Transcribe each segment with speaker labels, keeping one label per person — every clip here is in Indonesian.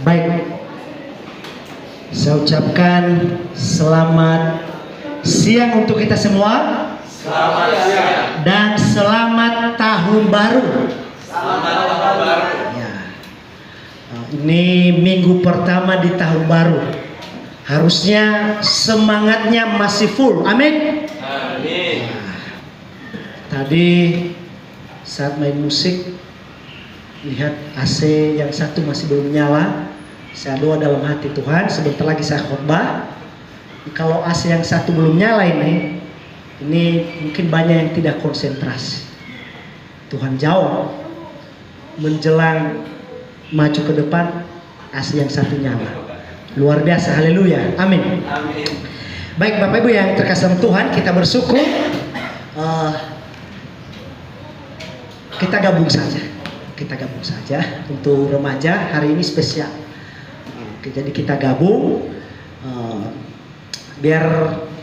Speaker 1: Baik, saya ucapkan selamat siang untuk kita semua.
Speaker 2: Selamat siang.
Speaker 1: Dan selamat tahun baru.
Speaker 2: Selamat tahun baru.
Speaker 1: Ya. Ini minggu pertama di tahun baru. Harusnya semangatnya masih full. Amin.
Speaker 2: Amin.
Speaker 1: Tadi saat main musik, lihat AC yang satu masih belum nyala. Saya doa dalam hati, Tuhan, sebentar lagi saya khotbah. Kalau AC yang satu belum nyala ini mungkin banyak yang tidak konsentrasi. Tuhan jawab, menjelang maju ke depan, AC yang satu nyala. Luar biasa, haleluya, amin.
Speaker 2: Amin.
Speaker 1: Baik Bapak Ibu yang terkasih Tuhan, kita bersyukur. Kita gabung saja untuk remaja hari ini spesial. Jadi kita gabung biar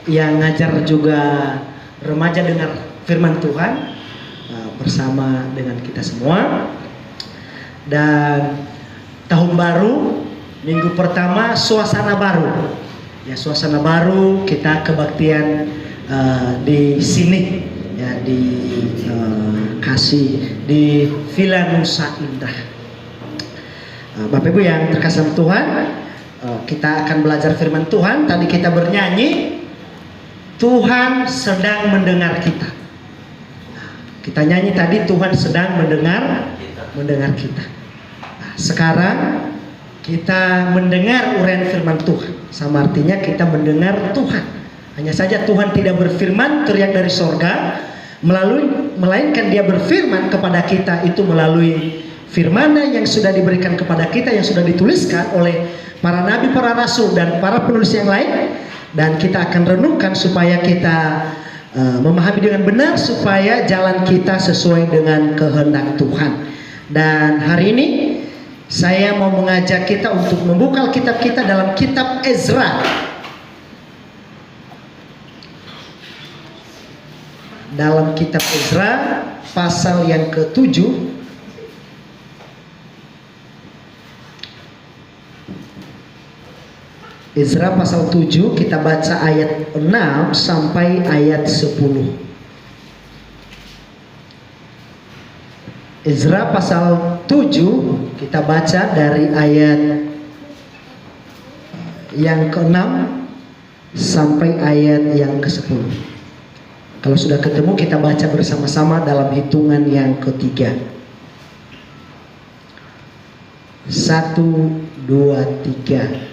Speaker 1: yang ngajar juga remaja dengar firman Tuhan bersama dengan kita semua. Dan tahun baru, minggu pertama suasana baru. Ya, suasana baru, kita kebaktian di sini ya, di kasih di Villa Nusa Indah. Bapak Ibu yang terkasih Tuhan, kita akan belajar firman Tuhan. Tadi kita bernyanyi, Tuhan sedang mendengar kita. Kita nyanyi tadi, Tuhan sedang mendengar kita. Nah, sekarang kita mendengar uraian firman Tuhan. Sama artinya kita mendengar Tuhan. Hanya saja Tuhan tidak berfirman teriak dari sorga, melainkan Dia berfirman kepada kita itu melalui firman yang sudah diberikan kepada kita, yang sudah dituliskan oleh para nabi, para rasul, dan para penulis yang lain. Dan kita akan renungkan supaya kita memahami dengan benar, supaya jalan kita sesuai dengan kehendak Tuhan. Dan hari ini saya mau mengajak kita untuk membuka kitab kita dalam kitab Ezra. Dalam kitab Ezra pasal yang ke-7. Ezra pasal 7, kita baca ayat 6 sampai ayat 10. Ezra pasal 7, kita baca dari ayat yang ke-6 sampai ayat yang ke-10. Kalau sudah ketemu, kita baca bersama-sama dalam hitungan yang ketiga. 1, 2, 3.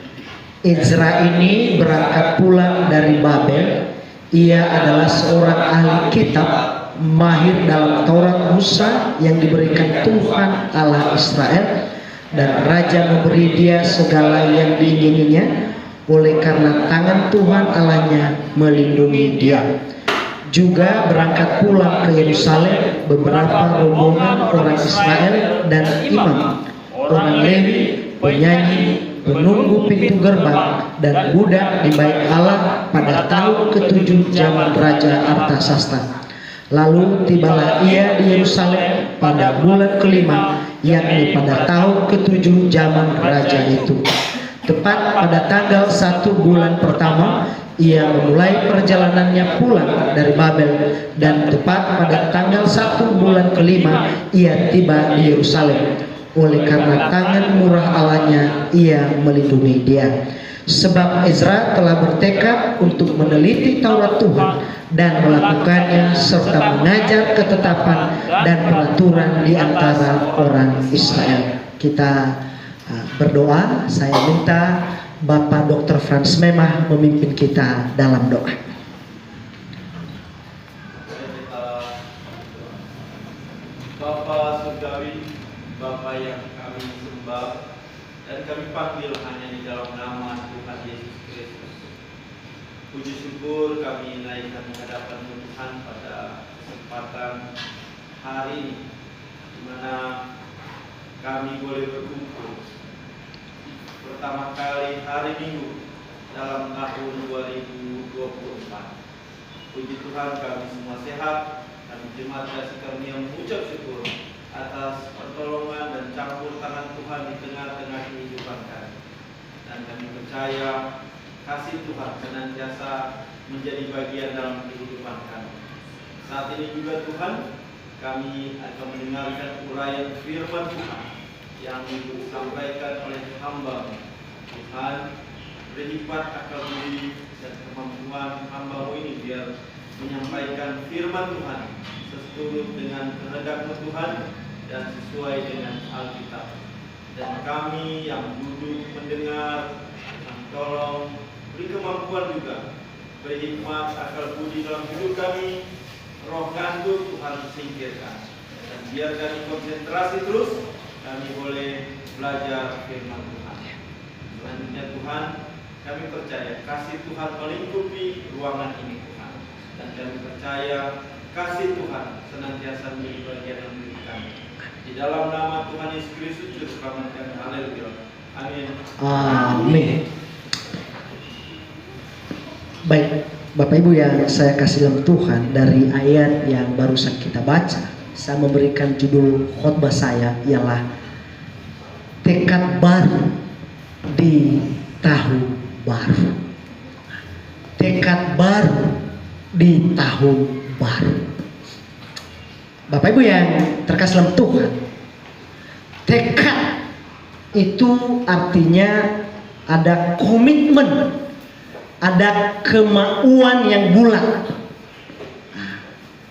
Speaker 1: Ezra ini berangkat pulang dari Babel. Ia adalah seorang ahli kitab, mahir dalam Taurat Musa yang diberikan Tuhan Allah Israel, dan raja memberi dia segala yang diingininya oleh karena tangan Tuhan Allahnya melindungi dia. Juga berangkat pulang ke Yerusalem beberapa rombongan orang Israel dan imam, orang Lewi, penyanyi, penunggu pintu gerbang, dan budak di bait Allah pada tahun ke-7 zaman Raja Artasasta. Lalu tibalah ia di Yerusalem pada bulan kelima, yakni pada tahun ke-7 zaman Raja itu. Tepat pada tanggal 1 bulan pertama, ia memulai perjalanannya pulang dari Babel, dan tepat pada tanggal 1 bulan kelima, ia tiba di Yerusalem. Oleh karena tangan murah Allahnya, ia melindungi dia. Sebab Ezra telah bertekad untuk meneliti Taurat Tuhan dan melakukannya, serta mengajar ketetapan dan peraturan di antara orang Israel. Kita berdoa. Saya minta Bapak Dr. Frans Memah memimpin kita dalam doa.
Speaker 2: Bapa surgawi, Bapa yang kami sembah dan kami panggil hanya di dalam nama Tuhan Yesus Kristus. Puji syukur kami naikkan menghadapan Tuhan pada kesempatan hari ini, di mana kami boleh berkumpul pertama kali hari Minggu dalam tahun 2024. Puji Tuhan kami semua sehat, kami jemaat kasih karunia mengucap syukur atas pertolongan dan campur tangan Tuhan di tengah-tengah kehidupan kami. Dan kami percaya kasih Tuhan senantiasa menjadi bagian dalam kehidupan kami. Saat ini juga Tuhan, kami akan mendengarkan uraian firman Tuhan yang disampaikan oleh hamba Tuhan. Berlipat akal budi dan kemampuan hamba-Mu ini biar menyampaikan firman Tuhan seturut dengan kehendak Tuhan dan sesuai dengan Alkitab. Dan kami yang duduk mendengar, tolong beri kemampuan juga, beri hikmat akal budi dalam hidup kami. Roh ngantuk Tuhan singkirkan, dan biar kami konsentrasi terus, kami boleh belajar firman Tuhan. Selanjutnya Tuhan, kami percaya kasih Tuhan melingkupi ruangan ini Tuhan, dan kami percaya kasih Tuhan senantiasa menjadi bagian dalam hidup kami. Di dalam nama Tuhan Yesus Kristus juru selamat kami. Haleluya. Amin.
Speaker 1: Amin. Baik, Bapak Ibu yang saya kasih dalam Tuhan, dari ayat yang barusan kita baca, saya memberikan judul khotbah saya ialah tekad baru di tahun baru. Tekad baru di tahun baru. Bapak Ibu yang terkasih dalam Tuhan, tekad itu artinya ada komitmen, ada kemauan yang bulat.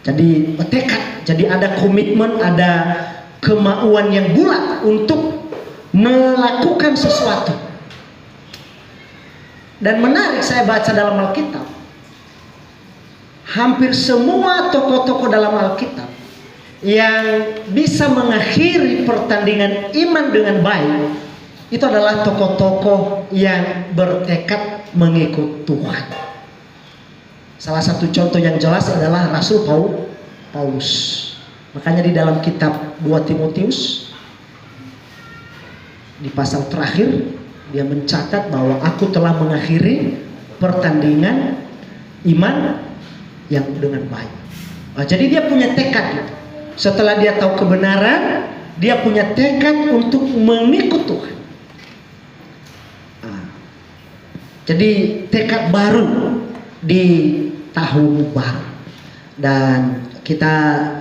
Speaker 1: Jadi tekad, jadi ada komitmen, ada kemauan yang bulat untuk melakukan sesuatu. Dan menarik, saya baca dalam Alkitab, hampir semua tokoh-tokoh dalam Alkitab yang bisa mengakhiri pertandingan iman dengan baik, itu adalah tokoh-tokoh yang bertekad mengikut Tuhan. Salah satu contoh yang jelas adalah Rasul Paulus. Makanya di dalam kitab 2 Timotius, di pasal terakhir, dia mencatat bahwa aku telah mengakhiri pertandingan iman yang dengan baik. Nah, jadi dia punya tekad gitu. Setelah dia tahu kebenaran, dia punya tekad untuk mengikut Tuhan. Nah, jadi tekad baru di tahun baru. Dan kita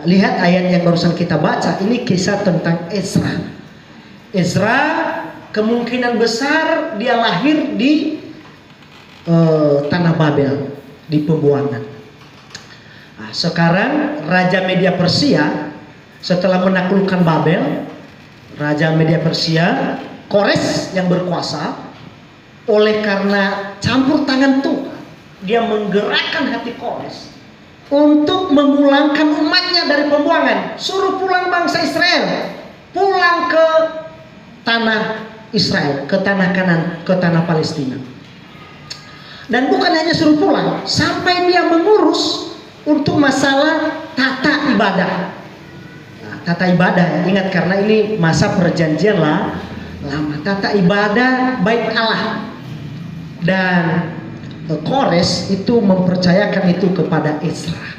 Speaker 1: lihat ayat yang barusan kita baca, ini kisah tentang Ezra. Ezra kemungkinan besar dia lahir di tanah Babel, di pembuangan. Nah, sekarang Raja Media Persia setelah menaklukkan Babel, Raja Media Persia Kores yang berkuasa, oleh karena campur tangan Tuhan, dia menggerakkan hati Kores untuk memulangkan umatnya dari pembuangan. Suruh pulang bangsa Israel, pulang ke tanah Israel, ke tanah Kanan, ke tanah Palestina. Dan bukan hanya suruh pulang, sampai dia mengurus untuk masalah tata ibadah. Nah, tata ibadah, ingat karena ini masa perjanjian lama, tata ibadah bait Allah. Dan Kores itu mempercayakan itu kepada Ezra.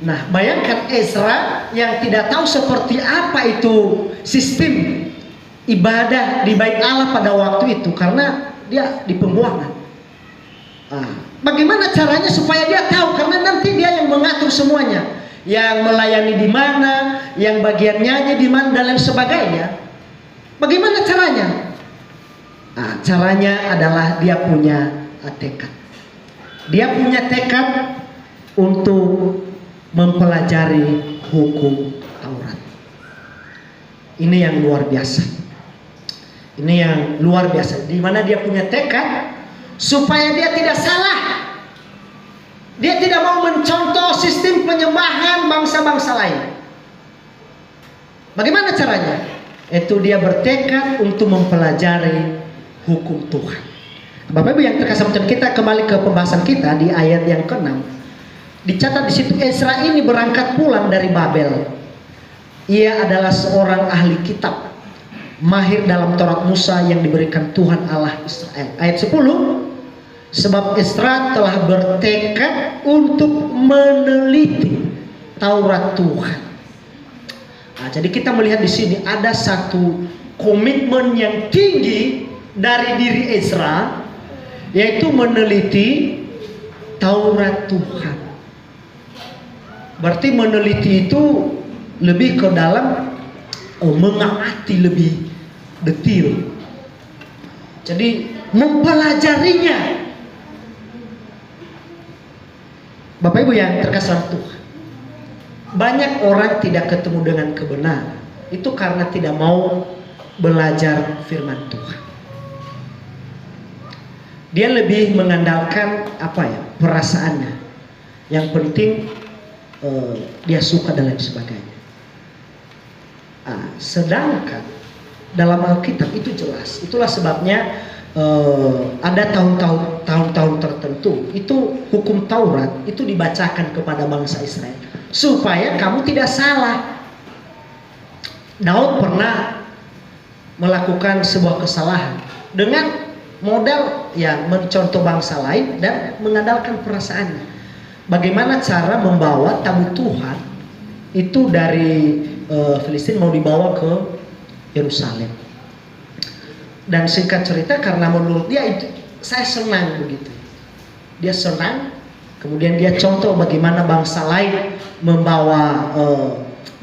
Speaker 1: Nah, bayangkan Ezra yang tidak tahu seperti apa itu sistem ibadah di bait Allah pada waktu itu, karena dia di pembuangan. Nah, bagaimana caranya supaya dia tahu? Karena nanti dia yang mengatur semuanya, yang melayani di mana, yang bagian nyanyi di mana dan lain sebagainya. Bagaimana caranya? Nah, caranya adalah dia punya tekad. Dia punya tekad untuk mempelajari hukum Taurat. Ini yang luar biasa. Ini yang luar biasa, di mana dia punya tekad supaya dia tidak salah. Dia tidak mau mencontoh sistem penyembahan bangsa-bangsa lain. Bagaimana caranya? Itu dia bertekad untuk mempelajari hukum Tuhan. Bapak Ibu yang terkasih, kita kembali ke pembahasan kita di ayat yang ke-6. Dicatat di situ, Ezra ini berangkat pulang dari Babel. Ia adalah seorang ahli kitab, mahir dalam Taurat Musa yang diberikan Tuhan Allah Israel. Ayat 10, sebab Ezra telah bertekad untuk meneliti Taurat Tuhan. Nah, jadi kita melihat di sini ada satu komitmen yang tinggi dari diri Ezra, yaitu meneliti Taurat Tuhan. Berarti meneliti itu lebih ke dalam mengamati lebih detail. Jadi mempelajarinya. Bapak Ibu yang terkasih Tuhan, banyak orang tidak ketemu dengan kebenaran itu karena tidak mau belajar firman Tuhan. Dia lebih mengandalkan perasaannya. Yang penting dia suka dan lain sebagainya. Sedangkan dalam Alkitab itu jelas. Itulah sebabnya ada tahun-tahun tertentu itu hukum Taurat itu dibacakan kepada bangsa Israel supaya kamu tidak salah. Daud pernah melakukan sebuah kesalahan dengan modal mencontoh bangsa lain dan mengandalkan perasaannya. Bagaimana cara membawa tabut Tuhan itu dari Filistin mau dibawa ke Yerusalem. Dan singkat cerita, karena menurut dia itu saya senang begitu. Dia senang, kemudian dia contoh bagaimana bangsa lain membawa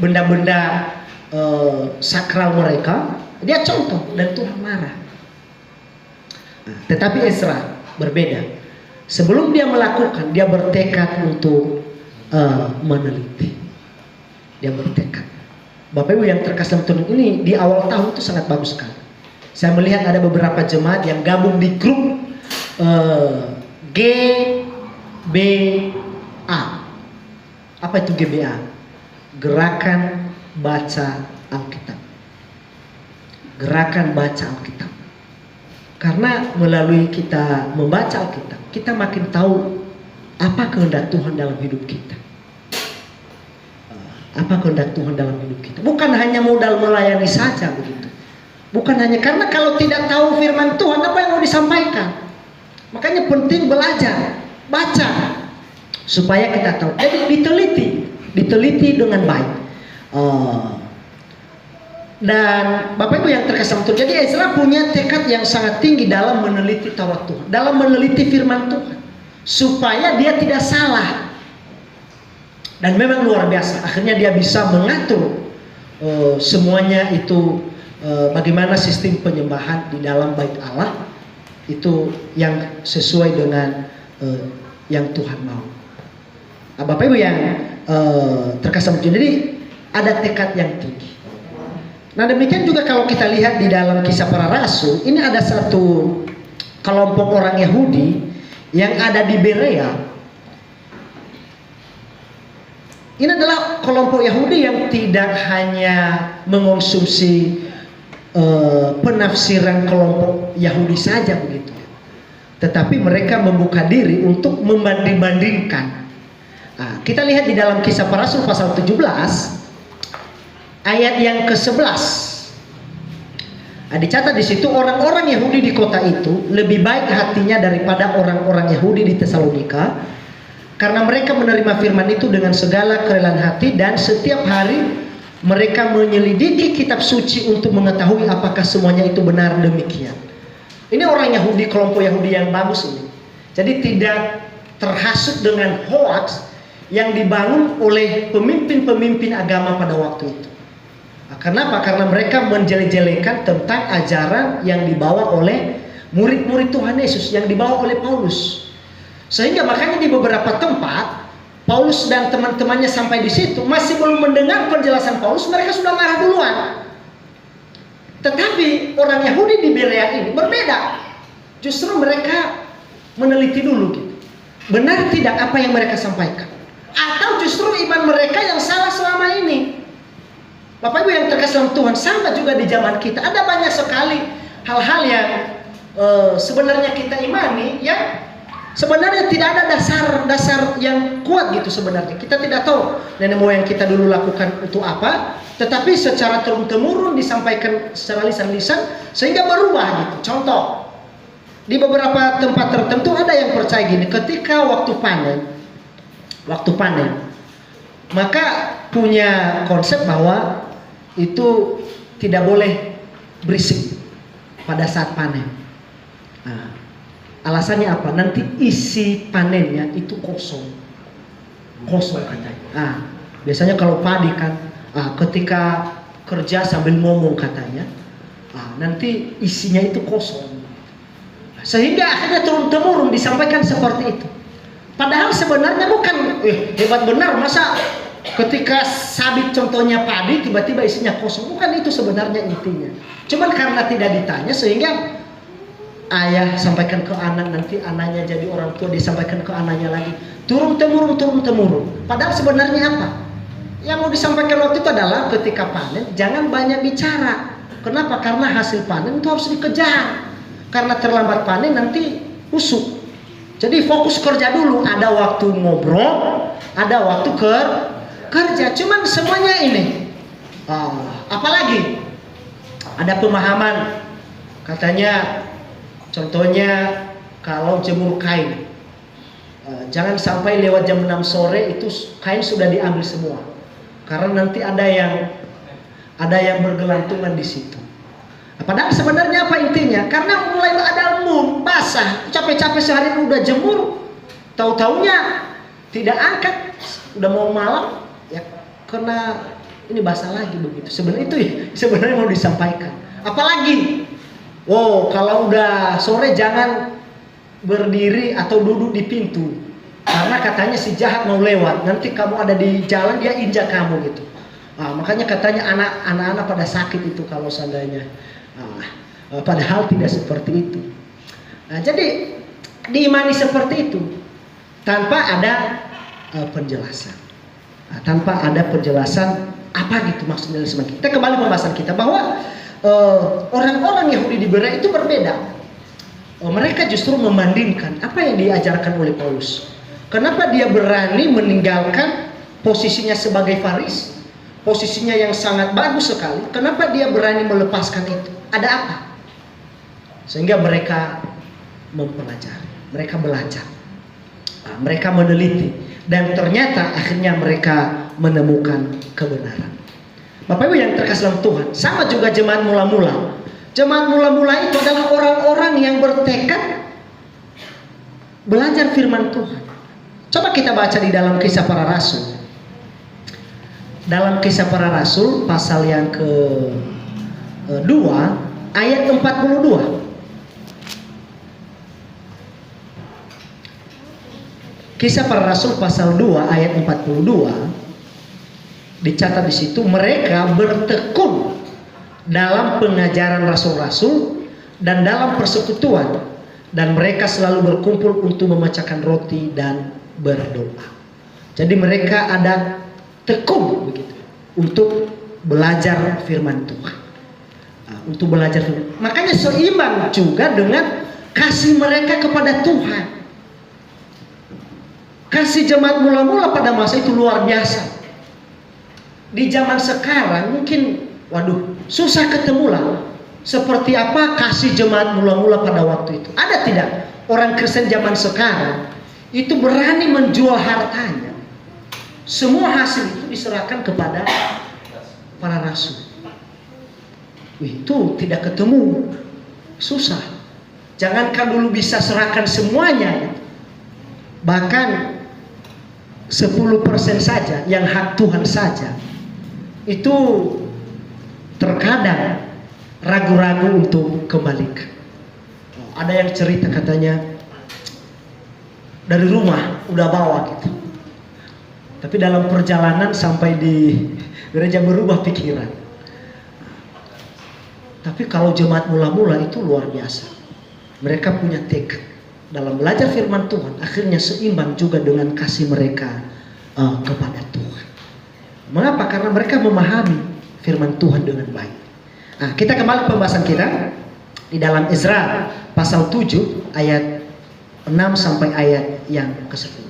Speaker 1: benda-benda sakral mereka. Dia contoh dan Tuhan marah. Tetapi Ezra berbeda. Sebelum dia melakukan, dia bertekad untuk meneliti. Dia bertekad. Bapak Ibu yang terkasih dalam Tuhan, ini di awal tahun itu sangat bagus sekali. Saya melihat ada beberapa jemaat yang gabung di grup GBA. Apa itu GBA? Gerakan Baca Alkitab. Gerakan Baca Alkitab. Karena melalui kita membaca Alkitab, kita makin tahu apa kehendak Tuhan dalam hidup kita. Apa kehendak Tuhan dalam hidup kita. Bukan hanya modal melayani saja begitu. Bukan hanya karena kalau tidak tahu firman Tuhan, apa yang mau disampaikan. Makanya penting belajar, baca, supaya kita tahu. Jadi diteliti dengan baik. Dan Bapak Ibu yang terkasih Tuhan, jadi Ezra punya tekad yang sangat tinggi dalam meneliti Taurat Tuhan, dalam meneliti firman Tuhan, supaya dia tidak salah. Dan memang luar biasa. Akhirnya dia bisa mengatur semuanya itu. Bagaimana sistem penyembahan di dalam bait Allah itu yang sesuai dengan yang Tuhan mau. Bapak Ibu yang terkasih, jadi ada tekad yang tinggi. Nah demikian juga kalau kita lihat di dalam Kisah Para Rasul, ini ada satu kelompok orang Yahudi yang ada di Berea. Ini adalah kelompok Yahudi yang tidak hanya mengonsumsi penafsiran kelompok Yahudi saja begitu, tetapi mereka membuka diri untuk membanding-bandingkan. Kita lihat di dalam Kisah Para Rasul pasal 17 ayat yang ke-11. Dicatat di situ, orang-orang Yahudi di kota itu lebih baik hatinya daripada orang-orang Yahudi di Tesalonika, karena mereka menerima firman itu dengan segala kerelaan hati dan setiap hari mereka menyelidiki kitab suci untuk mengetahui apakah semuanya itu benar demikian. Ini orang Yahudi, kelompok Yahudi yang bagus ini. Jadi tidak terhasut dengan hoax yang dibangun oleh pemimpin-pemimpin agama pada waktu itu. Kenapa? Karena mereka menjelek-jelekan tentang ajaran yang dibawa oleh murid-murid Tuhan Yesus, yang dibawa oleh Paulus. Sehingga makanya di beberapa tempat Paulus dan teman-temannya sampai di situ masih belum mendengar penjelasan Paulus, mereka sudah marah duluan. Tetapi orang Yahudi di Berea ini berbeda. Justru mereka meneliti dulu gitu. Benar tidak apa yang mereka sampaikan? Atau justru iman mereka yang salah selama ini? Bapak Ibu yang terkasih dalam Tuhan, sama juga di zaman kita ada banyak sekali hal-hal yang sebenarnya kita imani yang sebenarnya tidak ada dasar yang kuat gitu sebenarnya. Kita tidak tahu nenek moyang kita dulu lakukan untuk apa, tetapi secara turun-temurun disampaikan secara lisan-lisan sehingga berubah gitu. Contoh, di beberapa tempat tertentu ada yang percaya gini, ketika waktu panen, maka punya konsep bahwa itu tidak boleh berisik pada saat panen. Nah, alasannya apa? Nanti isi panennya itu kosong katanya. Nah, biasanya kalau padi kan, ketika kerja sambil ngomong katanya, nanti isinya itu kosong. Sehingga akhirnya turun-temurun disampaikan seperti itu. Padahal sebenarnya bukan hebat benar, masa ketika sabit contohnya padi tiba-tiba isinya kosong. Bukan itu sebenarnya intinya. Cuman karena tidak ditanya sehingga ayah sampaikan ke anak, nanti anaknya jadi orang tua disampaikan ke anaknya lagi. Turun-temurun. Padahal sebenarnya apa? Yang mau disampaikan waktu itu adalah ketika panen jangan banyak bicara. Kenapa? Karena hasil panen itu harus dikejar. Karena terlambat panen nanti busuk. Jadi fokus kerja dulu. Ada waktu ngobrol, ada waktu kerja. Cuman semuanya ini. Apalagi ada pemahaman. Katanya, contohnya kalau jemur kain, jangan sampai lewat jam 6 sore itu kain sudah diambil semua. Karena nanti ada yang bergelantungan di situ. Padahal sebenarnya apa intinya? Karena mulai ada embun, basah, capek-capek sehari udah jemur, tahu-taunya tidak angkat, udah mau malam, ya kena ini basah lagi begitu. Sebenarnya itu ya, sebenarnya mau disampaikan. Apalagi, kalau udah sore jangan berdiri atau duduk di pintu, karena katanya si jahat mau lewat. Nanti kamu ada di jalan dia injak kamu gitu. Makanya katanya anak-anak pada sakit itu kalau seandainya. Padahal tidak seperti itu. Jadi diimani seperti itu tanpa ada penjelasan. Tanpa ada penjelasan apa gitu maksudnya sebenarnya. Kita kembali pembahasan kita bahwa orang-orang Yahudi di Berea itu berbeda. Mereka justru membandingkan apa yang diajarkan oleh Paulus. Kenapa dia berani meninggalkan posisinya sebagai Farisi, posisinya yang sangat bagus sekali. Kenapa dia berani melepaskan itu? Ada apa? Sehingga mereka mempelajari, mereka belajar, mereka meneliti, dan ternyata akhirnya mereka menemukan kebenaran. Bapak Ibu yang terkasih dalam Tuhan, sama juga jemaat mula-mula. Jemaat mula-mula itu adalah orang-orang yang bertekad belajar firman Tuhan. Coba kita baca di dalam Kisah Para Rasul. Dalam Kisah Para Rasul pasal yang ke-2 ayat 42. Kisah Para Rasul pasal 2 ayat 42 dicatat di situ, mereka bertekun dalam pengajaran rasul-rasul dan dalam persekutuan, dan mereka selalu berkumpul untuk memecahkan roti dan berdoa. Jadi mereka ada tekun begitu untuk belajar firman Tuhan. Untuk belajar firman. Makanya seimbang juga dengan kasih mereka kepada Tuhan. Kasih jemaat mula-mula pada masa itu luar biasa. Di zaman sekarang mungkin susah ketemulah seperti apa kasih jemaat mula-mula pada waktu itu. Ada tidak orang Kristen zaman sekarang itu berani menjual hartanya, semua hasil itu diserahkan kepada para rasul? Itu tidak ketemu, susah. Jangankan dulu bisa serahkan semuanya, bahkan 10% saja yang hak Tuhan saja itu terkadang ragu-ragu untuk kembalikan. Ada yang cerita katanya dari rumah udah bawa gitu, tapi dalam perjalanan sampai di gereja berubah pikiran. Tapi kalau jemaat mula-mula itu luar biasa. Mereka punya tekad dalam belajar firman Tuhan, akhirnya seimbang juga dengan kasih mereka kepada Tuhan. Mengapa? Karena mereka memahami firman Tuhan dengan baik. Nah, kita kembali ke pembahasan kita di dalam Ezra pasal 7 ayat 6 sampai ayat yang ke-10.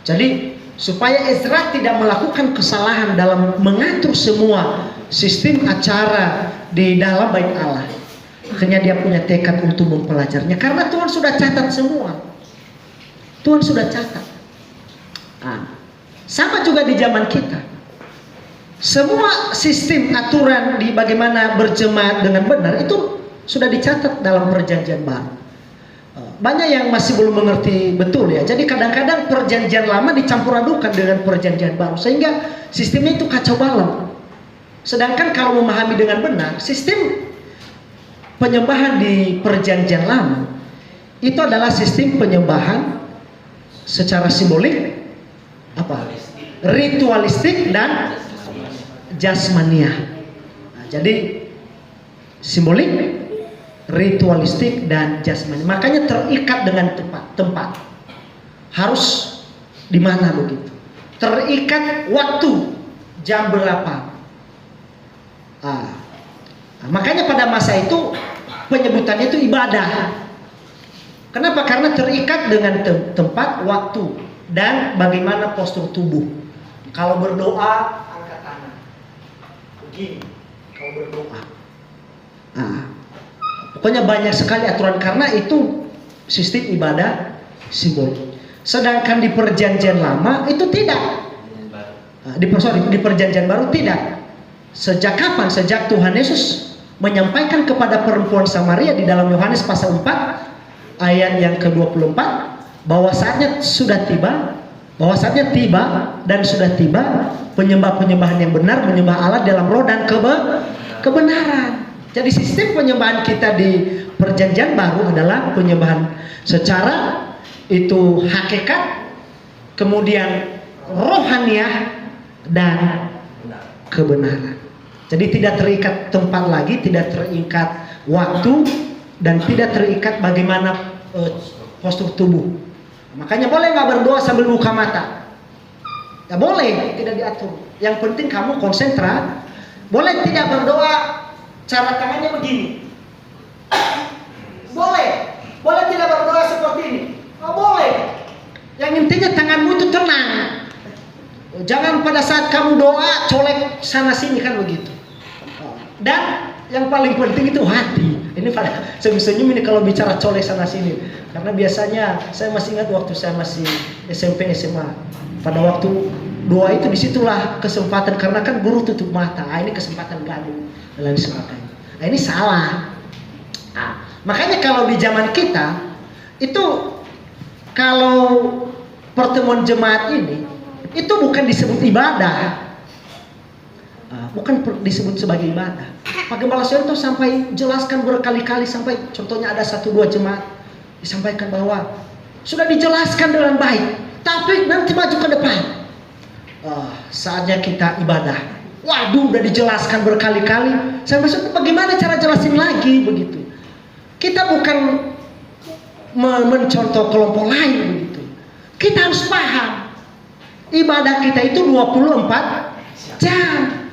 Speaker 1: Jadi supaya Ezra tidak melakukan kesalahan dalam mengatur semua sistem acara di dalam bait Allah, akhirnya dia punya tekad untuk mempelajarnya karena Tuhan sudah catat semua. Tuhan sudah catat. Sama juga di zaman kita. Semua sistem aturan di bagaimana berjemaat dengan benar itu sudah dicatat dalam perjanjian baru. Banyak yang masih belum mengerti betul ya. Jadi kadang-kadang perjanjian lama dicampur adukan dengan perjanjian baru sehingga sistemnya itu kacau balau. Sedangkan kalau memahami dengan benar, sistem penyembahan di perjanjian lama itu adalah sistem penyembahan secara simbolik, ritualistik dan jasmaniah. Nah, jadi simbolik, ritualistik dan jasmani. Makanya terikat dengan tempat. Harus di mana begitu. Terikat waktu, jam berapa. Makanya pada masa itu penyebutannya itu ibadah. Kenapa? Karena terikat dengan tempat, waktu dan bagaimana postur tubuh. Kalau berdoa angkat tangan. Begini. Kalau berdoa. Pokoknya banyak sekali aturan karena itu sistem ibadah simbolik. Sedangkan di perjanjian lama itu tidak. Di perjanjian baru tidak. Sejak kapan? Sejak Tuhan Yesus menyampaikan kepada perempuan Samaria di dalam Yohanes pasal 4 ayat yang ke-24 bahwa saatnya sudah tiba, dan sudah tiba penyembah-penyembahan yang benar, menyembah Allah dalam roh dan kebenaran. Jadi sistem penyembahan kita di perjanjian baru adalah penyembahan secara itu hakikat, kemudian rohaniah dan kebenaran. Jadi tidak terikat tempat lagi, tidak terikat waktu, dan tidak terikat bagaimana postur tubuh. Makanya boleh nggak berdoa sambil buka mata? Ya boleh, tidak diatur. Yang penting kamu konsentrasi. Boleh tidak berdoa cara tangannya begini? Boleh tidak berdoa seperti ini? Oh, boleh. Yang intinya tanganmu itu tenang. Jangan pada saat kamu doa colek sana sini kan begitu. Dan yang paling penting itu hati. Ini pada senyum-senyum ini kalau bicara colek sana sini. Karena biasanya saya masih ingat waktu saya masih SMP SMA. Pada waktu doa itu disitulah kesempatan karena kan guru tutup mata. Ini kesempatan gaduh dan lain sebagainya. Ini salah. Makanya kalau di zaman kita itu kalau pertemuan jemaat ini itu bukan disebut ibadah, bukan disebut sebagai ibadah. Pak Gembala Suyanto sampai jelaskan berkali-kali sampai contohnya ada 1-2 jemaat disampaikan bahwa sudah dijelaskan dengan baik, tapi nanti maju ke depan. Saatnya kita ibadah. Waduh, udah dijelaskan berkali-kali. Saya maksud bagaimana cara jelasin lagi begitu. Kita bukan mencontoh kelompok lain begitu. Kita harus paham. Ibadah kita itu 24 jam.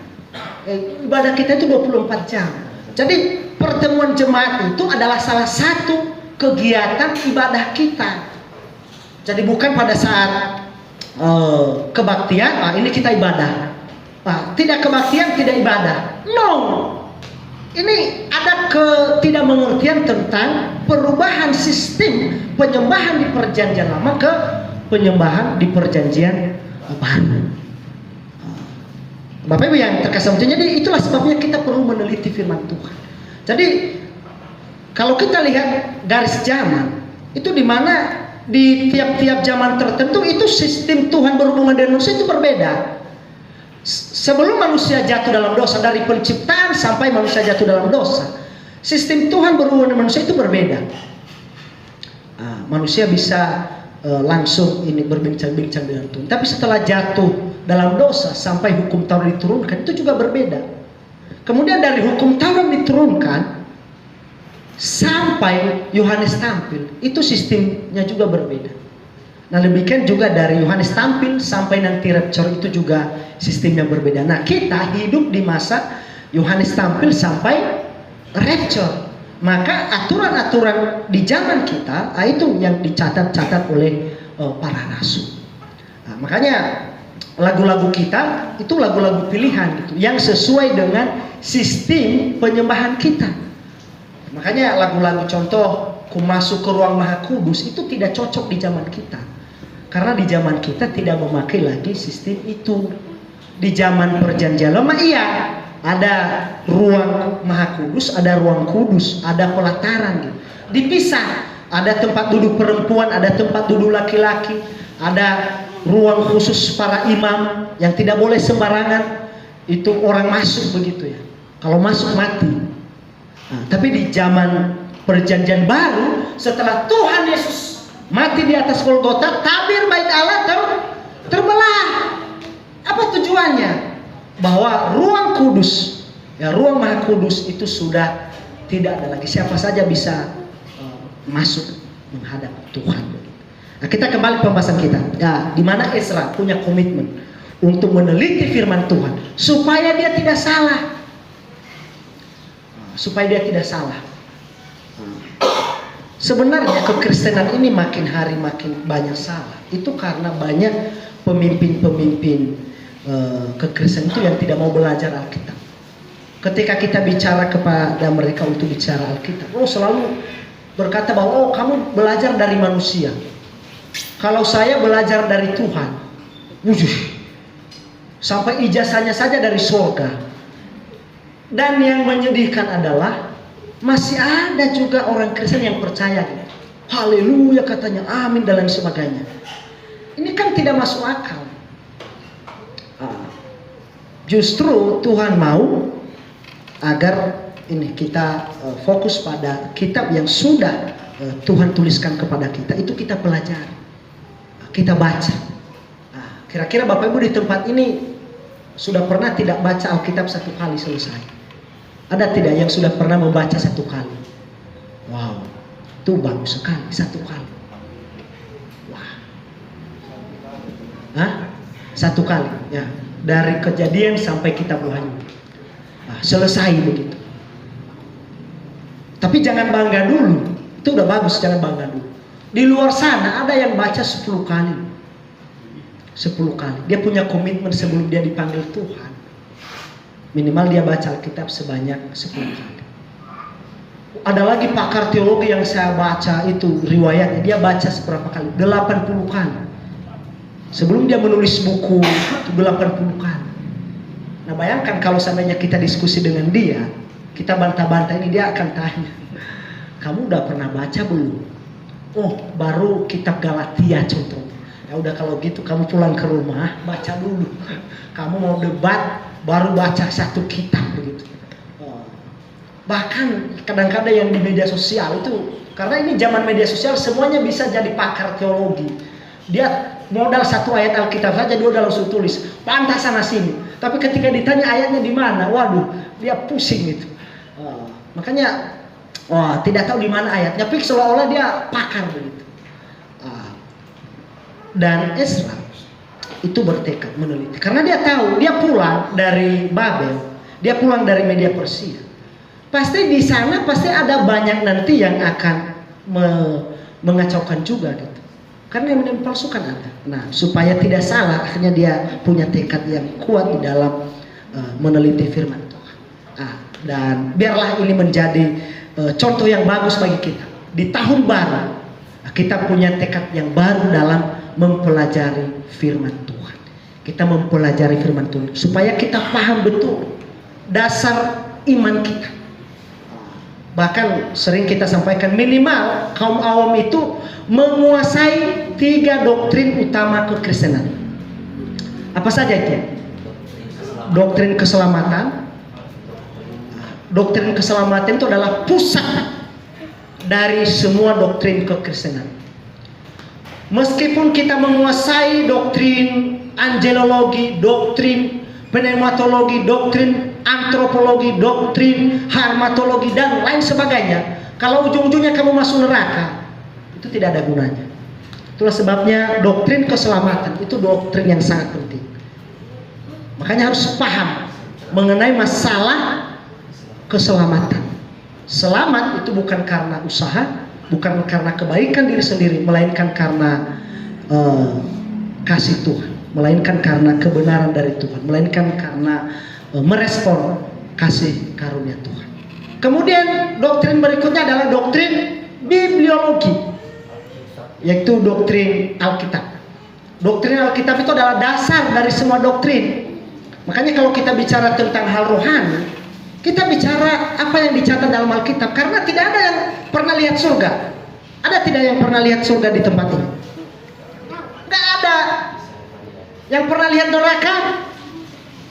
Speaker 1: Ibadah kita itu 24 jam. Jadi pertemuan jemaat itu adalah salah satu kegiatan ibadah kita. Jadi bukan pada saat kebaktian, ini kita ibadah. Tidak kebaktian, tidak ibadah. No. Ini ada ketidakmengertian tentang perubahan sistem penyembahan di perjanjian lama ke penyembahan di perjanjian baru. Bapak Ibu yang terkasih, jadi itulah sebabnya kita perlu meneliti firman Tuhan. Jadi kalau kita lihat garis zaman itu di mana di tiap-tiap zaman tertentu itu sistem Tuhan berhubungan dengan manusia itu berbeda. Sebelum manusia jatuh dalam dosa, dari penciptaan sampai manusia jatuh dalam dosa, sistem Tuhan berhubungan dengan manusia itu berbeda. Manusia bisa langsung ini berbincang-bincang dengan Tuhan. Tapi setelah jatuh dalam dosa sampai hukum Taurat diturunkan itu juga berbeda. Kemudian dari hukum Taurat diturunkan sampai Yohanes tampil, itu sistemnya juga berbeda. Nah demikian juga dari Yohanes tampil sampai nanti rapture itu juga sistem yang berbeda. Nah kita hidup di masa Yohanes tampil sampai rapture. Maka aturan-aturan di zaman kita itu yang dicatat-catat oleh para rasul. Nah, makanya lagu-lagu kita itu lagu-lagu pilihan gitu, yang sesuai dengan sistem penyembahan kita. Makanya lagu-lagu contoh Ku Masuk ke Ruang Maha Kudus itu tidak cocok di zaman kita. Karena di zaman kita tidak memakai lagi sistem itu. Di zaman perjanjian lama iya, ada ruang maha kudus, ada ruang kudus, ada pelataran gitu. Dipisah, ada tempat duduk perempuan, ada tempat duduk laki-laki, ada ruang khusus para imam yang tidak boleh sembarangan itu orang masuk begitu ya. Kalau masuk mati. Nah, tapi di zaman perjanjian baru, setelah Tuhan Yesus mati di atas Golgota, tabir bait Allah terbelah. Apa tujuannya? Bahwa ruang kudus, ya ruang maha kudus itu sudah tidak ada lagi. Siapa saja bisa masuk menghadap Tuhan. Nah, kita kembali ke pembahasan kita. Ya, di mana Ezra punya komitmen untuk meneliti firman Tuhan supaya dia tidak salah. Supaya dia tidak salah. Sebenarnya kekristenan ini makin hari makin banyak salah. Itu karena banyak pemimpin-pemimpin kekristenan itu yang tidak mau belajar Alkitab. Ketika kita bicara kepada mereka untuk bicara Alkitab, selalu berkata bahwa kamu belajar dari manusia. Kalau saya belajar dari Tuhan, sampai ijazahnya saja dari surga. Dan yang menyedihkan adalah masih ada juga orang Kristen yang percaya gitu. Haleluya katanya, amin dan lain sebagainya. Ini kan tidak masuk akal. Justru Tuhan mau agar ini kita fokus pada kitab yang sudah Tuhan tuliskan kepada kita. Itu kita pelajari, kita baca. Kira-kira Bapak Ibu di tempat ini sudah pernah tidak baca Alkitab satu kali selesai? Ada tidak yang sudah pernah membaca satu kali? Wow, itu bagus sekali, satu kali. Wah, satu kali ya. Dari Kejadian sampai kitab Wahyu. Selesai begitu. Tapi jangan bangga dulu. Itu udah bagus, jangan bangga dulu. Di luar sana ada yang baca 10 kali. 10 kali. Dia punya komitmen sebelum dia dipanggil Tuhan. Minimal dia baca Alkitab sebanyak 10 kali. Ada lagi pakar teologi yang saya baca itu riwayatnya. Dia baca seberapa kali? 80 kali. Sebelum dia menulis buku itu 80 kali. Nah bayangkan kalau seandainya kita diskusi dengan dia, kita bantah-bantah ini, dia akan tanya, kamu udah pernah baca belum? Oh baru kitab Galatia contohnya. Ya udah kalau gitu kamu pulang ke rumah baca dulu. Kamu mau debat baru baca satu kitab begitu. Bahkan kadang-kadang yang di media sosial itu, karena ini zaman media sosial semuanya bisa jadi pakar teologi. Dia modal satu ayat Alkitab saja dia udah langsung tulis pantah sana sini. Tapi ketika ditanya ayatnya di mana, waduh, dia pusing gitu. Makanya, tidak tahu di mana ayatnya, tapi seolah-olah dia pakar begitu. Dan Ezra itu bertekad meneliti, karena dia tahu dia pulang dari Babel, dia pulang dari media Persia. Pasti di sana pasti ada banyak nanti yang akan mengacaukan juga gitu. Karena yang mempalsukan ada. Nah, supaya tidak salah, akhirnya dia punya tekad yang kuat di dalam meneliti firman Tuhan. Dan biarlah ini menjadi contoh yang bagus bagi kita. Di tahun baru, kita punya tekad yang baru dalam mempelajari firman Tuhan. Kita mempelajari firman Tuhan supaya kita paham betul dasar iman kita. Bahkan sering kita sampaikan minimal kaum awam itu menguasai 3 doktrin utama kekristenan. Apa saja itu? Doktrin keselamatan. Doktrin keselamatan itu adalah pusat dari semua doktrin kekristenan. Meskipun kita menguasai doktrin angelologi, doktrin pneumatologi, doktrin antropologi, doktrin harmatologi dan lain sebagainya, kalau ujung-ujungnya kamu masuk neraka, itu tidak ada gunanya. Itulah sebabnya doktrin keselamatan itu doktrin yang sangat penting. Makanya harus paham mengenai masalah keselamatan. Selamat itu bukan karena usaha, bukan karena kebaikan diri sendiri, melainkan karena kasih Tuhan, melainkan karena kebenaran dari Tuhan, melainkan karena merespon kasih karunia Tuhan. Kemudian doktrin berikutnya adalah doktrin bibliologi, yaitu doktrin Alkitab. Doktrin Alkitab itu adalah dasar dari semua doktrin. Makanya kalau kita bicara tentang hal rohani, kita bicara apa yang dicatat dalam Alkitab, karena tidak ada yang pernah lihat surga. Ada tidak yang pernah lihat surga di tempat ini? Tidak ada. Yang pernah lihat neraka?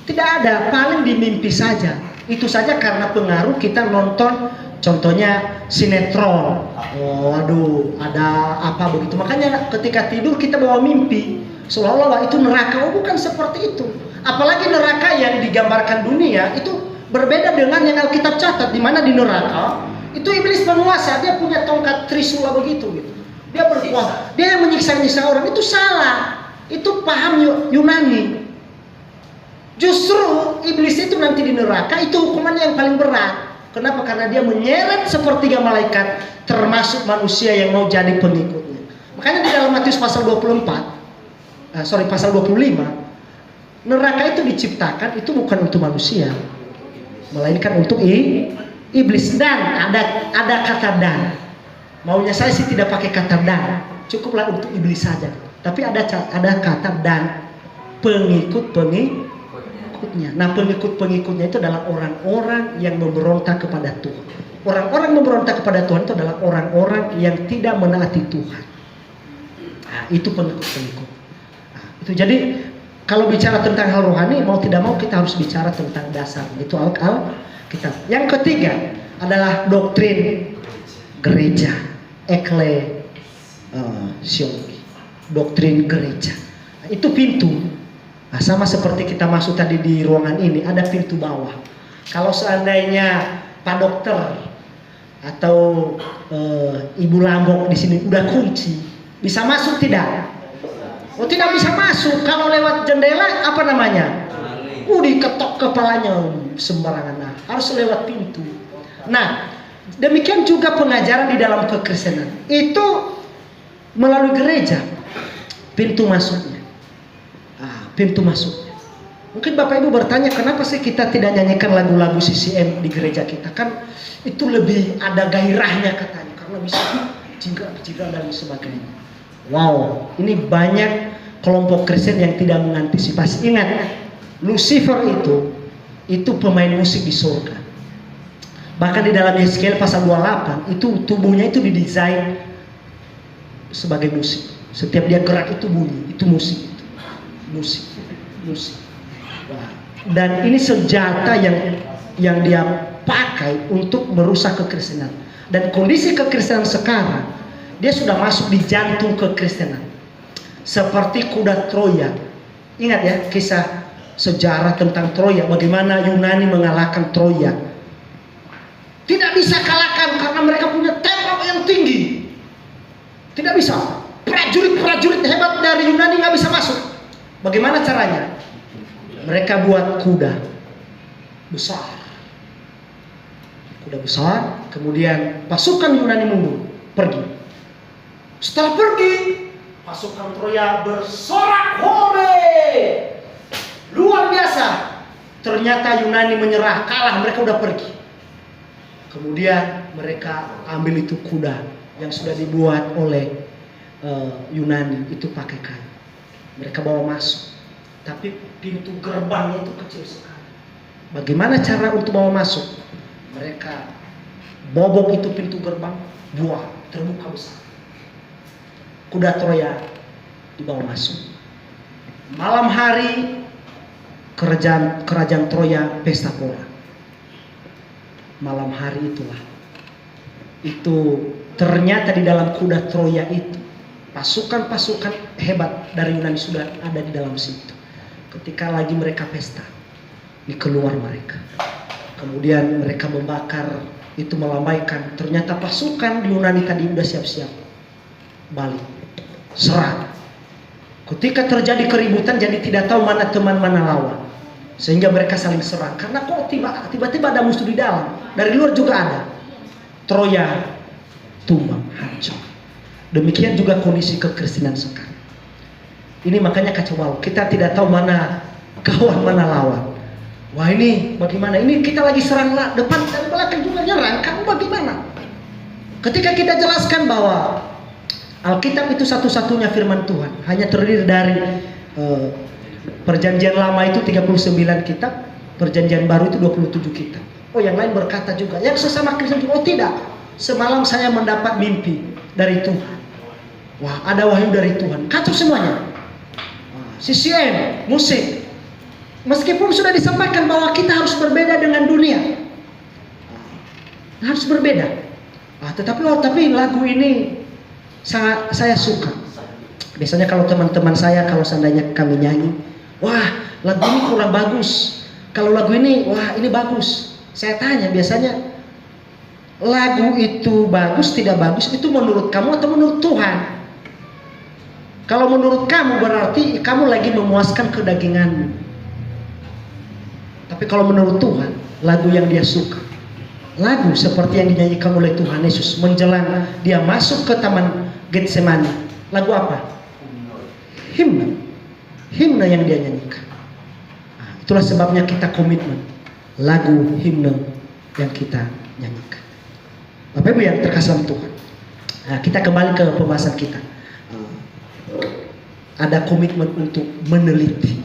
Speaker 1: Tidak ada, paling di mimpi saja. Itu saja karena pengaruh kita nonton, contohnya sinetron. Oh, aduh, ada apa begitu. Makanya ketika tidur kita bawa mimpi, seolah-olah itu neraka. Oh, bukan seperti itu. Apalagi neraka yang digambarkan dunia itu berbeda dengan yang Alkitab catat, di mana di neraka itu iblis penguasa, dia punya tongkat trisula begitu gitu. Dia berkuasa, dia yang menyiksa-nyiksa orang. Itu salah. Itu paham Yunani. Justru iblis itu nanti di neraka itu hukumannya yang paling berat. Kenapa? Karena dia menyeret sepertiga malaikat, termasuk manusia yang mau jadi pengikutnya. Makanya di dalam Matius pasal 25, neraka itu diciptakan itu bukan untuk manusia, melainkan untuk iblis. Dan ada kata dan. Maunya saya sih tidak pakai kata dan, cukuplah untuk iblis saja. Tapi ada kata dan, pengikutnya. Nah, pengikutnya itu adalah orang-orang yang memberontak kepada Tuhan. Orang-orang memberontak kepada Tuhan itu adalah orang-orang yang tidak menaati Tuhan. Nah, itu pengikut. Nah, itu jadi kalau bicara tentang hal rohani, mau tidak mau kita harus bicara tentang dasar. Itu Alkitab. Yang ketiga adalah doktrin gereja, eklesiologi, doktrin gereja. Nah, itu pintu. Nah, sama seperti kita masuk tadi di ruangan ini, ada pintu bawah. Kalau seandainya Pak Dokter atau Ibu Lambok di sini udah kunci, bisa masuk tidak? Oh, tidak bisa masuk. Kalau lewat jendela apa namanya? Diketok kepalanya sembarangan. Nah, harus lewat pintu. Nah, demikian juga pengajaran di dalam kekristenan. Itu melalui gereja. Pintu masuknya. Pintu masuknya. Mungkin Bapak Ibu bertanya, kenapa sih kita tidak nyanyikan lagu-lagu CCM di gereja kita? Kan itu lebih ada gairahnya katanya, karena bisa jingkrak dan sebagainya. Wow, ini banyak kelompok Kristen yang tidak mengantisipasi. Ingat, Lucifer itu pemain musik di surga. Bahkan di dalam Yeskiel pasal 28 itu tubuhnya itu didesain sebagai musik. Setiap dia gerak itu bunyi, itu musik. Nah, dan ini senjata yang dia pakai untuk merusak kekristenan. Dan kondisi kekristenan sekarang, dia sudah masuk di jantung kekristenan, seperti kuda Troya. Ingat ya kisah sejarah tentang Troya, bagaimana Yunani mengalahkan Troya. Tidak bisa kalahkan karena mereka punya tembok yang tinggi. Tidak bisa. Prajurit hebat dari Yunani nggak bisa masuk. Bagaimana caranya? Mereka buat kuda besar, kemudian pasukan Yunani mundur, pergi. Setelah pergi, pasukan Troya bersorak hore, luar biasa. Ternyata Yunani menyerah, kalah, mereka udah pergi. Kemudian mereka ambil itu kuda yang sudah dibuat oleh Yunani, itu pakai kayu. Mereka bawa masuk, tapi pintu gerbangnya itu kecil sekali. Bagaimana cara untuk bawa masuk? Mereka bobok itu pintu gerbang, buah terbuka besar. Kuda Troya dibawa masuk. Malam hari kerajaan Troya pesta pora. Malam hari itulah. Itu ternyata di dalam kuda Troya itu pasukan-pasukan hebat dari Yunani sudah ada di dalam situ. Ketika lagi mereka pesta, dikeluar mereka. Kemudian mereka membakar, itu melambaikan. Ternyata pasukan Yunani tadi udah siap-siap balik, serang. Ketika terjadi keributan, jadi tidak tahu mana teman mana lawan, sehingga mereka saling serang. Karena kok tiba-tiba ada musuh di dalam, dari luar juga ada. Troya tumbang, hancur. Demikian juga kondisi kekristenan sekarang. Ini makanya kacau balau. Kita tidak tahu mana kawan mana lawan. Wah, ini bagaimana? Ini kita lagi serang depan dan belakang juga nyerang. Kamu bagaimana? Ketika kita jelaskan bahwa Alkitab itu satu-satunya firman Tuhan, hanya terdiri dari Perjanjian lama itu 39 kitab, perjanjian baru itu 27 kitab. Oh, yang lain berkata juga, yang sesama Kristen juga, oh tidak, semalam saya mendapat mimpi dari Tuhan. Wah, ada wahyu dari Tuhan. Kacau semuanya. CCM, musik. Meskipun sudah disampaikan bahwa kita harus berbeda dengan dunia, harus berbeda. Tapi lagu ini sangat saya suka. Biasanya kalau teman-teman saya, kalau seandainya kami nyanyi, wah lagu ini kurang bagus. Kalau lagu ini, wah ini bagus. Saya tanya biasanya, lagu itu bagus tidak bagus itu menurut kamu atau menurut Tuhan? Kalau menurut kamu berarti kamu lagi memuaskan kedaginganmu. Tapi kalau menurut Tuhan, lagu yang dia suka, lagu seperti yang dinyanyikan oleh Tuhan Yesus menjelang dia masuk ke taman Getsemani. Lagu apa? Himne. Himne yang dia nyanyikan. Nah, itulah sebabnya kita komitmen lagu himne yang kita nyanyikan. Bapak Ibu yang terkasih dalam Tuhan. Nah, kita kembali ke pembahasan kita. Ada komitmen untuk meneliti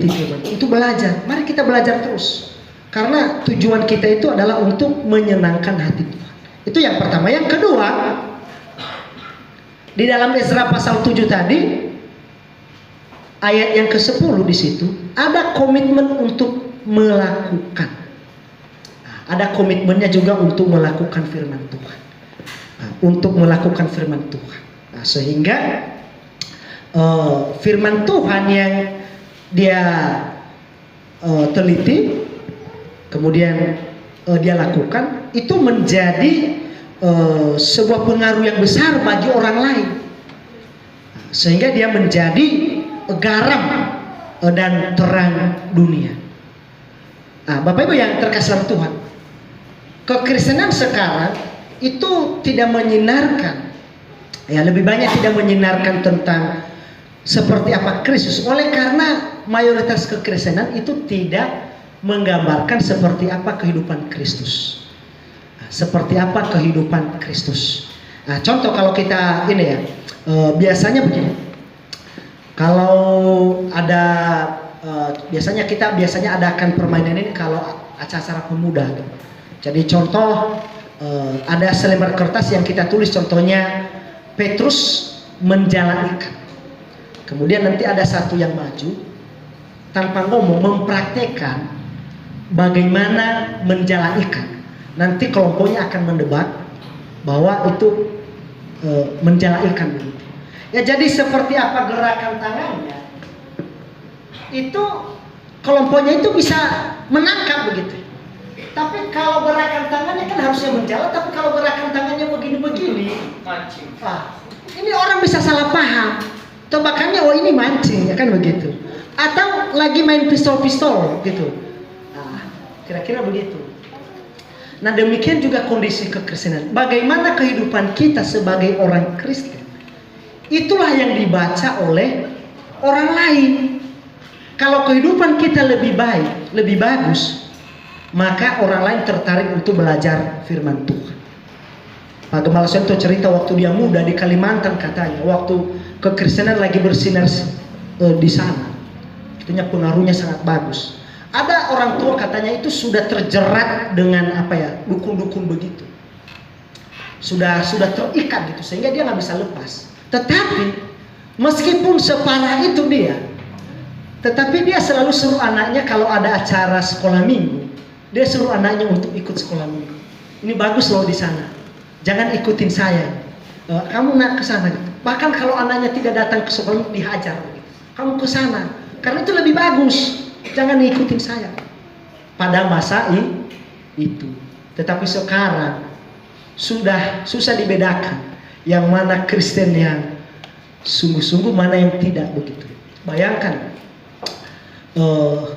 Speaker 1: firman, untuk belajar. Mari kita belajar terus. Karena tujuan kita itu adalah untuk menyenangkan hati Tuhan. Itu yang pertama. Yang kedua, di dalam Ezra pasal 7 tadi, ayat yang ke-10 di situ ada komitmen untuk melakukan. Ada komitmennya juga untuk melakukan firman Tuhan. Untuk melakukan firman Tuhan. Nah, sehingga firman Tuhan yang dia teliti, kemudian dia lakukan, itu menjadi sebuah pengaruh yang besar bagi orang lain, sehingga dia menjadi garam dan terang dunia. Nah, Bapak Ibu yang terkasih dalam Tuhan, kekristenan sekarang itu tidak menyinarkan, ya lebih banyak tidak menyinarkan tentang seperti apa Kristus, oleh karena mayoritas kekristenan itu tidak menggambarkan seperti apa kehidupan Kristus. Seperti apa kehidupan Kristus. Nah, contoh kalau kita ini ya, biasanya begini. Kalau ada biasanya adakan permainan ini kalau acara pemuda. Jadi contoh ada selembar kertas yang kita tulis, contohnya Petrus menjala ikan. Kemudian nanti ada satu yang maju tanpa ngomong mempraktekkan bagaimana menjala ikan. Nanti kelompoknya akan mendebat bahwa itu menjala ikan begitu. Ya, jadi seperti apa gerakan tangannya, itu kelompoknya itu bisa menangkap begitu. Tapi kalau gerakan tangannya kan harusnya menjala, tapi kalau gerakan tangannya begini-begini, mancing. Ini orang bisa salah paham. Tebakannya, oh ini mancing, ya kan begitu. Atau lagi main pistol-pistol gitu. Nah, kira-kira begitu. Nah, demikian juga kondisi kekristenan. Bagaimana kehidupan kita sebagai orang Kristen, itulah yang dibaca oleh orang lain. Kalau kehidupan kita lebih baik, lebih bagus, maka orang lain tertarik untuk belajar firman Tuhan. Pak Gembala Sento cerita waktu dia muda di Kalimantan, katanya waktu kekristenan lagi bersinar di sana, katanya pengaruhnya sangat bagus. Ada orang tua katanya itu sudah terjerat dengan dukun-dukun begitu, sudah terikat gitu sehingga dia nggak bisa lepas. Tetapi meskipun separah itu dia, tetapi dia selalu suruh anaknya kalau ada acara sekolah minggu, dia suruh anaknya untuk ikut sekolah minggu. Ini bagus loh di sana, jangan ikutin saya, kamu nak ke sana gitu. Bahkan kalau anaknya tidak datang ke sekolah dihajar, kamu ke sana karena itu lebih bagus, jangan ikutin saya. Pada masa itu, tetapi sekarang sudah susah dibedakan yang mana Kristen yang sungguh-sungguh, mana yang tidak begitu. Bayangkan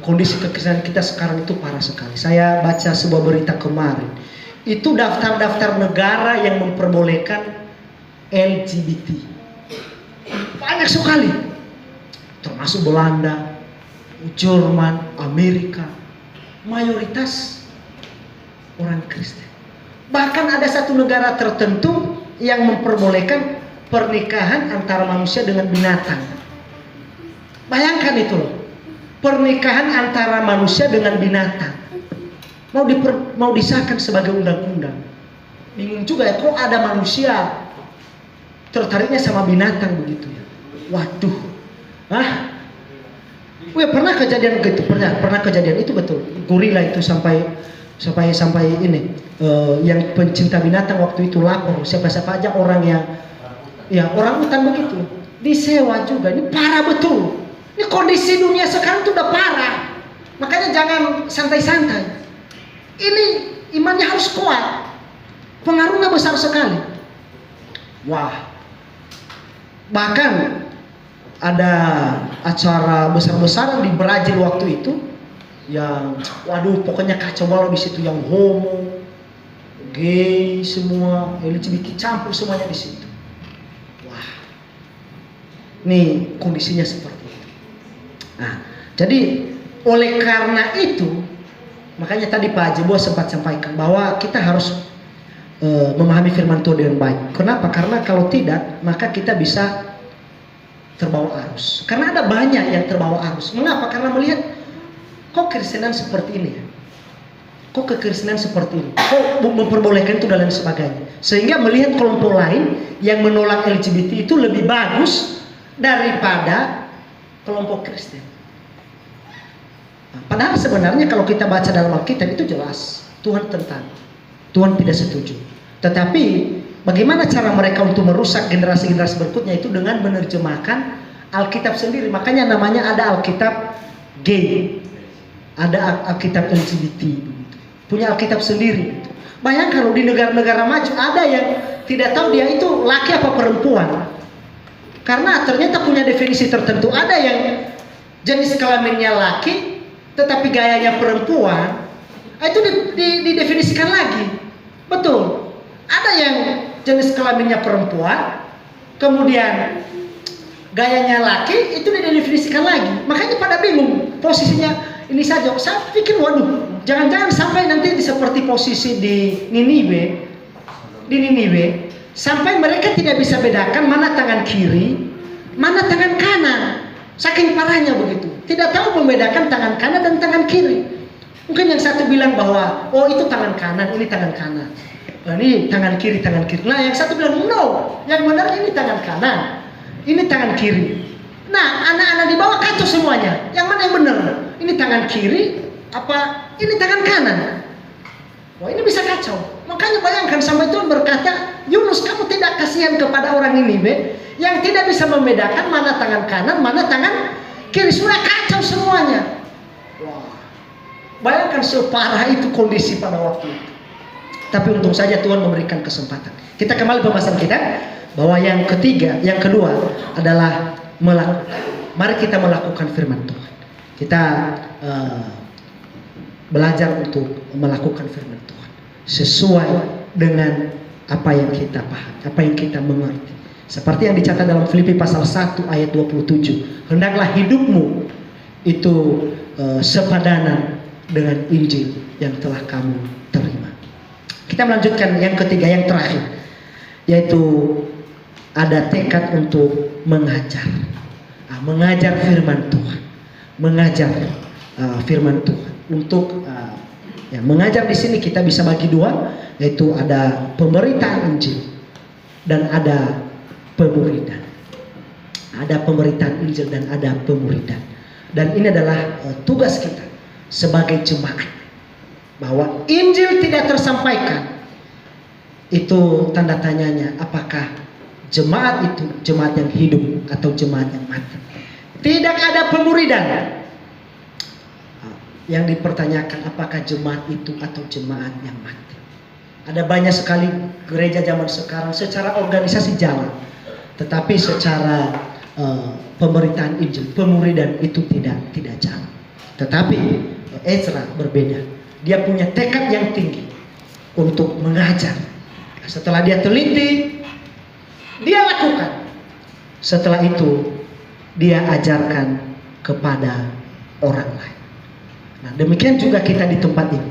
Speaker 1: kondisi kekristenan kita sekarang itu parah sekali. Saya baca sebuah berita kemarin, itu daftar-daftar negara yang memperbolehkan LGBT. Banyak sekali, termasuk Belanda, Jerman, Amerika, mayoritas orang Kristen. Bahkan ada satu negara tertentu yang memperbolehkan pernikahan antara manusia dengan binatang. Bayangkan itu loh, pernikahan antara manusia dengan binatang mau disahkan sebagai undang-undang. Bingung juga ya, kok ada manusia tertariknya sama binatang begitu ya. Waduh, pernah kejadian gitu, pernah kejadian itu betul. Gorila itu sampai ini, yang pencinta binatang waktu itu lapor, siapa-siapa aja orang yang, ya orang hutan begitu, disewa juga. Ini parah betul. Ini kondisi dunia sekarang itu udah parah. Makanya jangan santai-santai. Ini imannya harus kuat. Pengaruhnya besar sekali. Wah. Bahkan ada acara besar-besaran di Brazil waktu itu yang waduh pokoknya kacau balau di situ, yang homo, gay, semua LGBT campur semuanya di situ. Wah. Nih kondisinya seperti itu. Nah, jadi oleh karena itu, makanya tadi Pak Jebo sempat sampaikan bahwa kita harus memahami firman Tuhan dengan baik. Kenapa? Karena kalau tidak, maka kita bisa terbawa arus. Karena ada banyak yang terbawa arus. Mengapa? Karena melihat kok kekristenan seperti ini ya? Kok kekristenan seperti ini? Kok memperbolehkan itu dan lain sebagainya. Sehingga melihat kelompok lain yang menolak LGBT itu lebih bagus daripada kelompok Kristen. Padahal sebenarnya kalau kita baca dalam Alkitab itu jelas Tuhan tentang, Tuhan tidak setuju. Tetapi bagaimana cara mereka untuk merusak generasi-generasi berikutnya itu dengan menerjemahkan Alkitab sendiri. Makanya namanya ada Alkitab gay, ada Alkitab LGBT, punya Alkitab sendiri. Bayangkan kalau di negara-negara maju ada yang tidak tahu dia itu laki apa perempuan. Karena ternyata punya definisi tertentu. Ada yang jenis kelaminnya laki tetapi gayanya perempuan, itu didefinisikan lagi. Betul. Ada yang jenis kelaminnya perempuan kemudian gayanya laki, itu didefinisikan lagi. Makanya pada bingung posisinya ini saja. Saya pikir waduh, jangan-jangan sampai nanti seperti posisi di Niniwe, sampai mereka tidak bisa bedakan mana tangan kiri, mana tangan kanan. Saking parahnya begitu. Tidak tahu membedakan tangan kanan dan tangan kiri. Mungkin yang satu bilang bahwa oh itu tangan kanan, ini tangan kanan. Ini tangan kiri, tangan kiri. Nah yang satu bilang no, yang benar ini tangan kanan, ini tangan kiri. Nah anak-anak di bawah kacau semuanya. Yang mana yang benar? Ini tangan kiri apa ini tangan kanan? Wah ini bisa kacau. Makanya bayangkan sampai Tuhan berkata, Yunus kamu tidak kasihan kepada orang ini yang tidak bisa membedakan mana tangan kanan, mana tangan kiri. Sudah kacau semuanya. Wah, bayangkan separah itu kondisi pada waktu itu. Tapi untung saja Tuhan memberikan kesempatan. Kita kembali pembahasan kita bahwa yang kedua adalah melakukan. Mari kita melakukan firman Tuhan. Kita belajar untuk melakukan firman Tuhan sesuai dengan apa yang kita paham, apa yang kita mengerti. Seperti yang dicatat dalam Filipi pasal 1 ayat 27. Hendaklah hidupmu itu sepadanan dengan Injil yang telah kamu terima. Kita melanjutkan yang ketiga, yang terakhir, yaitu ada tekad untuk mengajar. Mengajar firman Tuhan. Mengajar firman Tuhan. Untuk mengajar di sini kita bisa bagi dua, yaitu ada pemberitaan Injil dan ada pemuridan. Ada pemberitaan Injil dan ada pemuridan. Dan ini adalah tugas kita sebagai jemaat. Bahwa Injil tidak tersampaikan, itu tanda tanyanya apakah jemaat itu jemaat yang hidup atau jemaat yang mati. Tidak ada pemuridan. Yang dipertanyakan apakah jemaat itu atau jemaat yang mati. Ada banyak sekali gereja zaman sekarang secara organisasi jalan, tetapi secara pemberitaan Injil, pemuridan itu tidak jalan. Tetapi Ezra berbeda. Dia punya tekad yang tinggi untuk mengajar. Setelah dia teliti, dia lakukan. Setelah itu dia ajarkan kepada orang lain. Nah, demikian juga kita di tempat ini.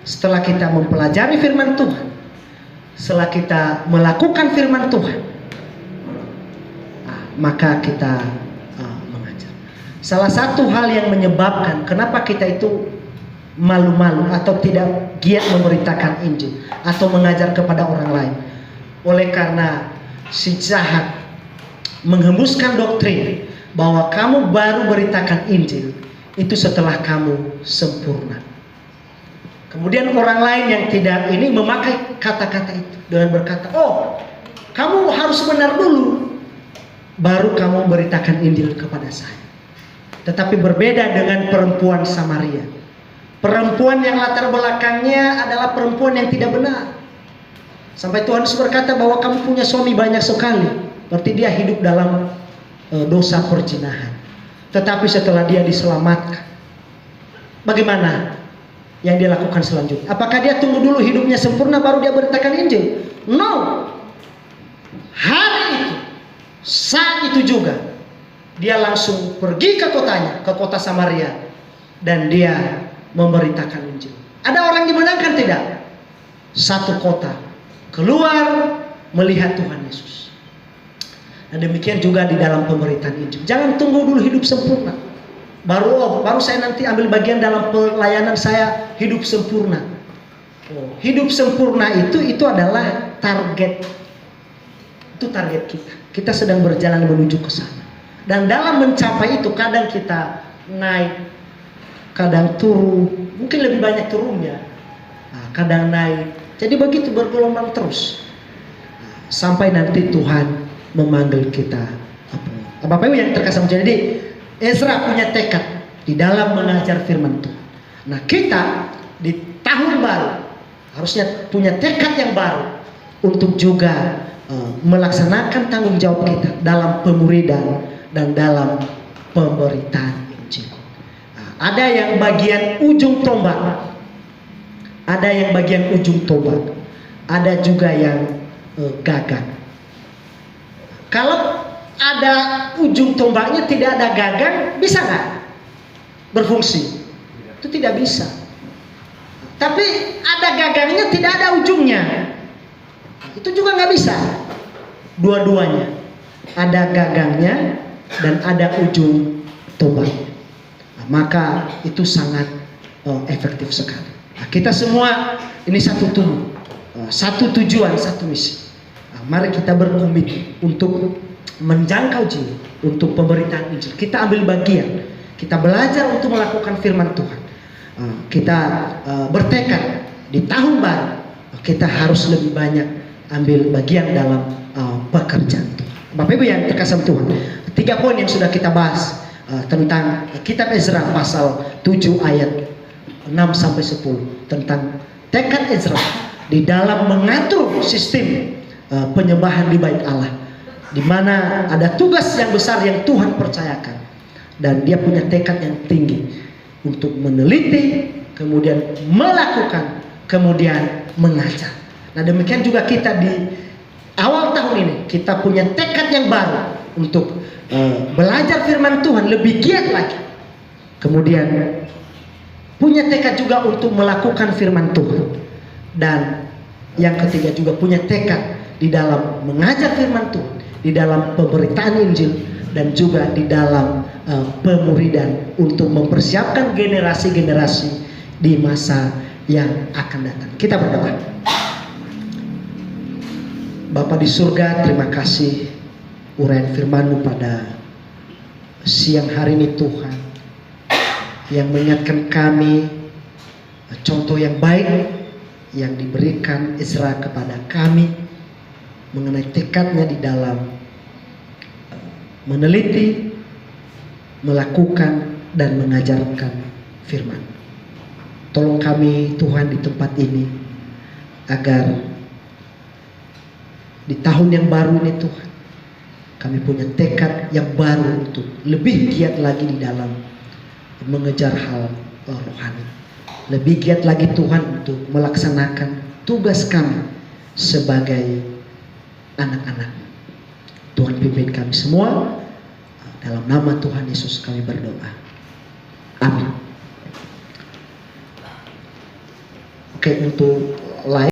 Speaker 1: Setelah kita mempelajari firman Tuhan, setelah kita melakukan firman Tuhan, maka kita mengajar. Salah satu hal yang menyebabkan kenapa kita itu malu-malu atau tidak giat memberitakan Injil atau mengajar kepada orang lain, oleh karena si jahat menghembuskan doktrin bahwa kamu baru beritakan Injil itu setelah kamu sempurna. Kemudian orang lain yang tidak ini memakai kata-kata itu dengan berkata, oh kamu harus benar dulu baru kamu beritakan Injil kepada saya. Tetapi berbeda dengan perempuan Samaria. Perempuan yang latar belakangnya adalah perempuan yang tidak benar. Sampai Tuhan Yesus berkata bahwa kamu punya suami banyak sekali. Berarti dia hidup dalam dosa perzinahan. Tetapi setelah dia diselamatkan, bagaimana yang dia lakukan selanjutnya? Apakah dia tunggu dulu hidupnya sempurna baru dia beritakan Injil? No. Hari itu, saat itu juga, dia langsung pergi ke kotanya, ke kota Samaria, dan dia memberitakan Injil. Ada orang dimenangkan tidak? Satu kota keluar melihat Tuhan Yesus. Nah, demikian juga di dalam pemberitaan Injil. Jangan tunggu dulu hidup sempurna. Baru saya nanti ambil bagian dalam pelayanan saya hidup sempurna. Hidup sempurna itu adalah target. Itu target kita. Kita sedang berjalan menuju ke sana. Dan dalam mencapai itu kadang kita naik, kadang turun, mungkin lebih banyak turunnya, kadang naik. Jadi begitu bergelombang terus sampai nanti Tuhan memanggil kita. Bapak Ibu yang terkasih, jadi Ezra punya tekad di dalam mengajar firman Tuhan. Nah, kita di tahun baru harusnya punya tekad yang baru untuk juga melaksanakan tanggung jawab kita dalam pemuridan dan dalam pemberitaan Injil. Ada yang bagian ujung tombak, ada yang bagian ujung tombak, ada juga yang gagang. Kalau ada ujung tombaknya tidak ada gagang, bisa nggak berfungsi? Itu tidak bisa. Tapi ada gagangnya tidak ada ujungnya, itu juga nggak bisa. Dua-duanya ada gagangnya dan ada ujung tombak. Maka itu sangat efektif sekali. Nah, kita semua ini satu tubuh, satu tujuan, satu misi. Mari kita berkomitmen untuk menjangkau jiwa, untuk pemberitaan Injil. Kita ambil bagian, kita belajar untuk melakukan firman Tuhan. Kita bertekad di tahun baru kita harus lebih banyak ambil bagian dalam pekerjaan Tuhan. Bapak Ibu yang terkasih Tuhan, 3 poin yang sudah kita bahas tentang kitab Ezra pasal 7 ayat 6 sampai 10 tentang tekad Ezra di dalam mengatur sistem penyembahan di bait Allah, di mana ada tugas yang besar yang Tuhan percayakan dan dia punya tekad yang tinggi untuk meneliti, kemudian melakukan, kemudian mengajar. Nah, demikian juga kita di awal tahun ini kita punya tekad yang baru untuk belajar firman Tuhan lebih giat lagi. Kemudian punya tekad juga untuk melakukan firman Tuhan. Dan yang ketiga juga punya tekad di dalam mengajar firman Tuhan, di dalam pemberitaan Injil, dan juga di dalam pemuridan untuk mempersiapkan generasi-generasi di masa yang akan datang. Kita berdoa. Bapa di surga, terima kasih uraian firman-Mu pada siang hari ini Tuhan, yang mengingatkan kami contoh yang baik yang diberikan Ezra kepada kami mengenai tekadnya di dalam meneliti, melakukan, dan mengajarkan firman. Tolong kami Tuhan di tempat ini agar di tahun yang baru ini Tuhan, kami punya tekad yang baru untuk lebih giat lagi di dalam mengejar hal rohani. Lebih giat lagi Tuhan untuk melaksanakan tugas kami sebagai anak-anak. Tuhan pimpin kami semua. Dalam nama Tuhan Yesus kami berdoa. Amin. Oke, untuk live